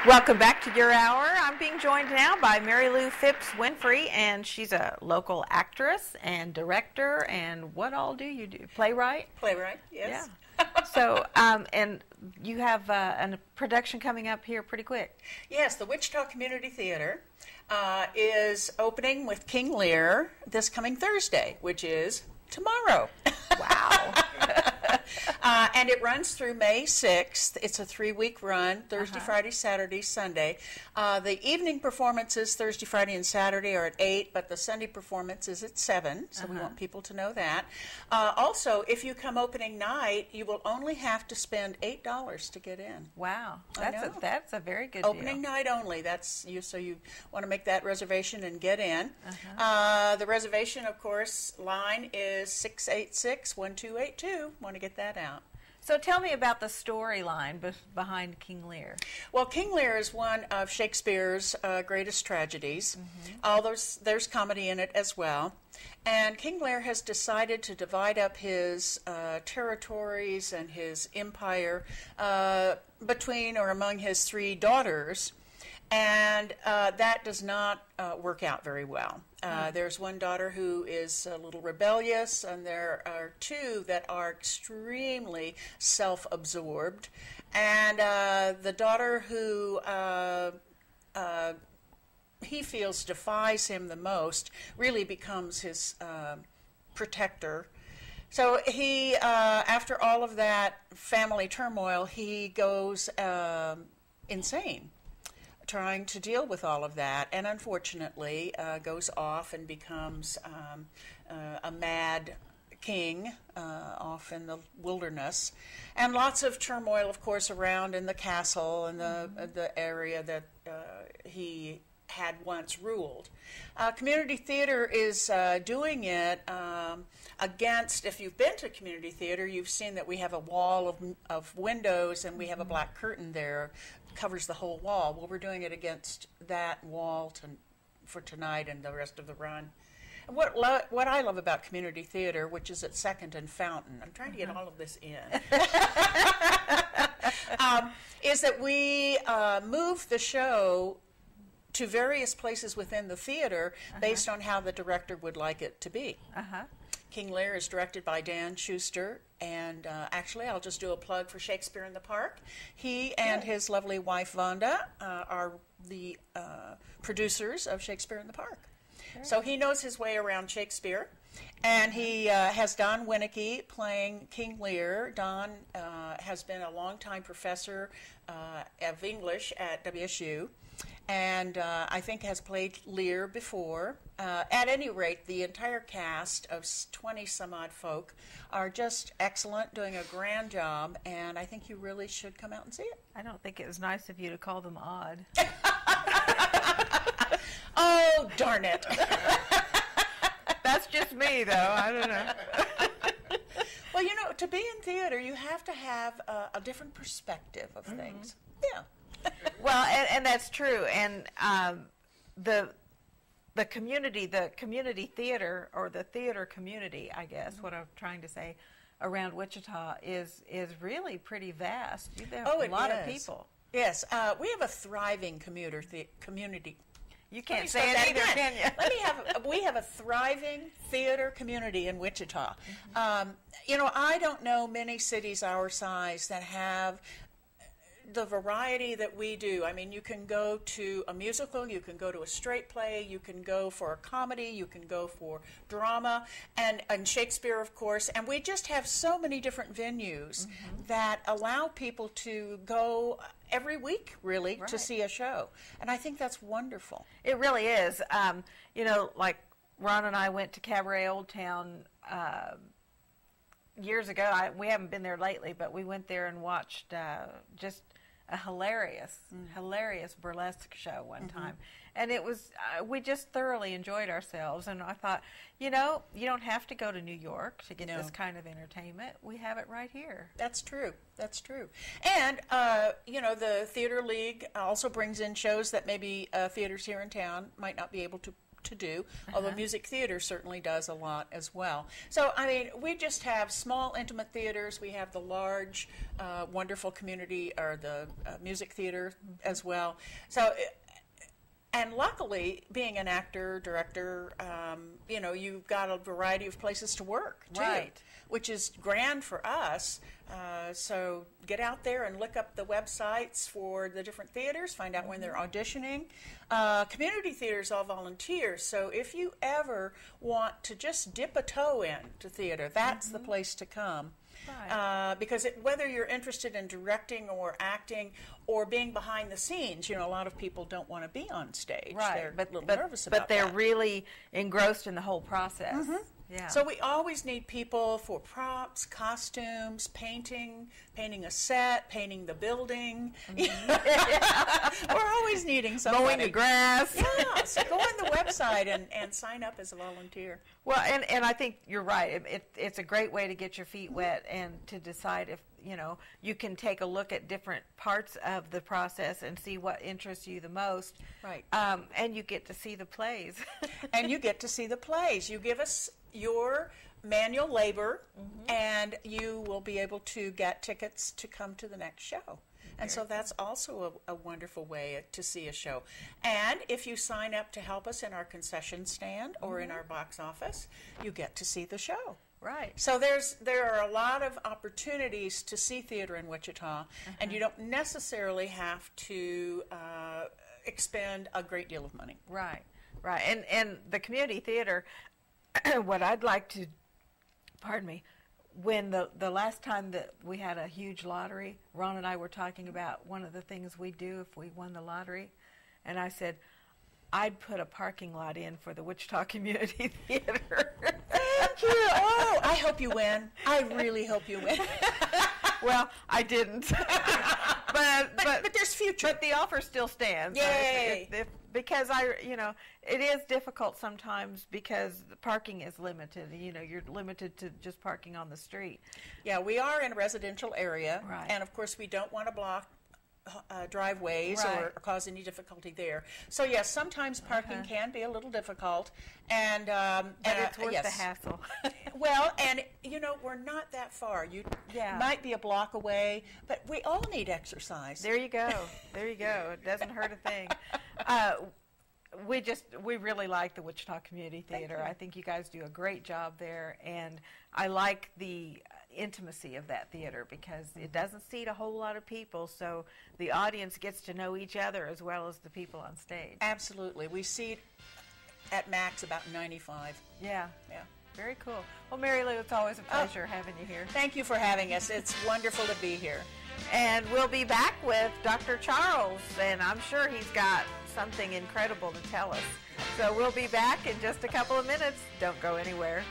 Welcome back to Your Hour. I'm being joined now by Mary Lou Phipps-Winfrey, and she's a local actress and director, and what all do you do? Playwright? Playwright, yes. Yeah. So, and you have a production coming up here pretty quick. Yes, the Wichita Community Theater is opening with King Lear this coming Thursday, which is tomorrow. Wow. And it runs through May 6th. It's a 3-week run, Thursday, Friday, Saturday, Sunday. The evening performances, Thursday, Friday, and Saturday, are at 8, but the Sunday performance is at 7, so we want people to know that. Also, if you come opening night, you will only have to spend $8 to get in. Wow. That's a very good Opening deal. night only. That's you. So you want to make that reservation and get in. The reservation, of course, line is 686-1282. Want to get that out. So tell me about the storyline behind King Lear. Well, King Lear is one of Shakespeare's greatest tragedies. There's comedy in it as well. And King Lear has decided to divide up his territories and his empire between or among his 3 daughters. And that does not work out very well. There's one daughter who is a little rebellious, and there are 2 that are extremely self-absorbed. And the daughter who he feels defies him the most really becomes his protector. So he, after all of that family turmoil, he goes insane, trying to deal with all of that, and unfortunately goes off and becomes a mad king off in the wilderness, and lots of turmoil, of course, around in the castle and the area that he had once ruled. Community theater is doing it against, if you've been to community theater, you've seen that we have a wall of windows, and we have a black curtain there, covers the whole wall. Well, we're doing it against that wall for tonight and the rest of the run. And what I love about community theater, which is at 2nd and Fountain, I'm trying to get all of this in, is that we move the show to various places within the theater based on how the director would like it to be. King Lear is directed by Dan Schuster, and actually I'll just do a plug for Shakespeare in the Park. He and his lovely wife Vonda are the producers of Shakespeare in the Park. So he knows his way around Shakespeare, and he has Don Winnicke playing King Lear. Don has been a longtime professor of English at WSU, and I think has played Lear before. At any rate, the entire cast of 20-some-odd folk are just excellent, doing a grand job, and I think you really should come out and see it. I don't think it was nice of you to call them odd. Oh, darn it. That's just me, though. I don't know. Well, you know, to be in theater, you have to have a different perspective of things. Yeah. Well, and that's true. And the community theater, or the theater community, I guess, what I'm trying to say, around Wichita is really pretty vast. There are a lot of people. Yes, we have a thriving community. You can't say it either, can you? We have a thriving theater community in Wichita. You know, I don't know many cities our size that have the variety that we do. I mean, you can go to a musical, you can go to a straight play, you can go for a comedy, you can go for drama, and Shakespeare, of course, and we just have so many different venues that allow people to go every week, really, to see a show. And I think that's wonderful. It really is. You know, like Ron and I went to Cabaret Old Town years ago. We haven't been there lately, but we went there and watched just a hilarious burlesque show one time. And it was, we just thoroughly enjoyed ourselves. And I thought, you know, you don't have to go to New York to get this kind of entertainment. We have it right here. That's true. That's true. And, you know, the Theater League also brings in shows that maybe theaters here in town might not be able to to do, although music theater certainly does a lot as well. So, I mean, we just have small, intimate theaters. We have the large, wonderful community, or the music theater as well. So, and luckily, being an actor, director, you know, you've got a variety of places to work, too, Right. which is grand for us. So get out there and look up the websites for the different theaters, find out when they're auditioning. Community theaters all volunteer, so if you ever want to just dip a toe into theater, that's the place to come. Right. Because whether you're interested in directing or acting or being behind the scenes, you know, a lot of people don't want to be on stage. Right, They're a little nervous but about they're that. really engrossed in the whole process. Yeah. So we always need people for props, costumes, painting a set, painting the building. We're always needing somebody. mowing the grass. Yeah, so go on the website and sign up as a volunteer. Well, and I think you're right. It's a great way to get your feet wet and to decide if, you know, you can take a look at different parts of the process and see what interests you the most. Right. And you get to see the plays. And you get to see the plays. You give us your manual labor, and you will be able to get tickets to come to the next show. And so that's also a wonderful way to see a show. And if you sign up to help us in our concession stand or in our box office, you get to see the show. Right. So there are a lot of opportunities to see theater in Wichita, and you don't necessarily have to expend a great deal of money. Right. Right. And the community theater, what I'd like to, pardon me, when the last time that we had a huge lottery, Ron and I were talking about one of the things we'd do if we won the lottery, and I said, I'd put a parking lot in for the Wichita Community Theater. Thank you. Oh, I hope you win. I really hope you win. Well, I didn't. but there's future. But the offer still stands. Yay! Because it is difficult sometimes because the parking is limited. You know, you're limited to just parking on the street. Yeah, we are in a residential area, Right. and of course we don't want to block driveways Right. or cause any difficulty there. So yes, sometimes parking can be a little difficult, and But it's worth yes. the hassle. Well, and you know, we're not that far. You Yeah. might be a block away, but we all need exercise. There you go. There you go. It doesn't hurt a thing. We really like the Wichita Community Theater. I think you guys do a great job there, and I like the intimacy of that theater because it doesn't seat a whole lot of people, so the audience gets to know each other as well as the people on stage. Absolutely. We seat at max about 95. Yeah. Yeah. Very cool. Well, Mary Lou, it's always a pleasure having you here. Thank you for having us. It's wonderful to be here. And we'll be back with Dr. Charles, and I'm sure he's got something incredible to tell us. So we'll be back in just a couple of minutes. Don't go anywhere.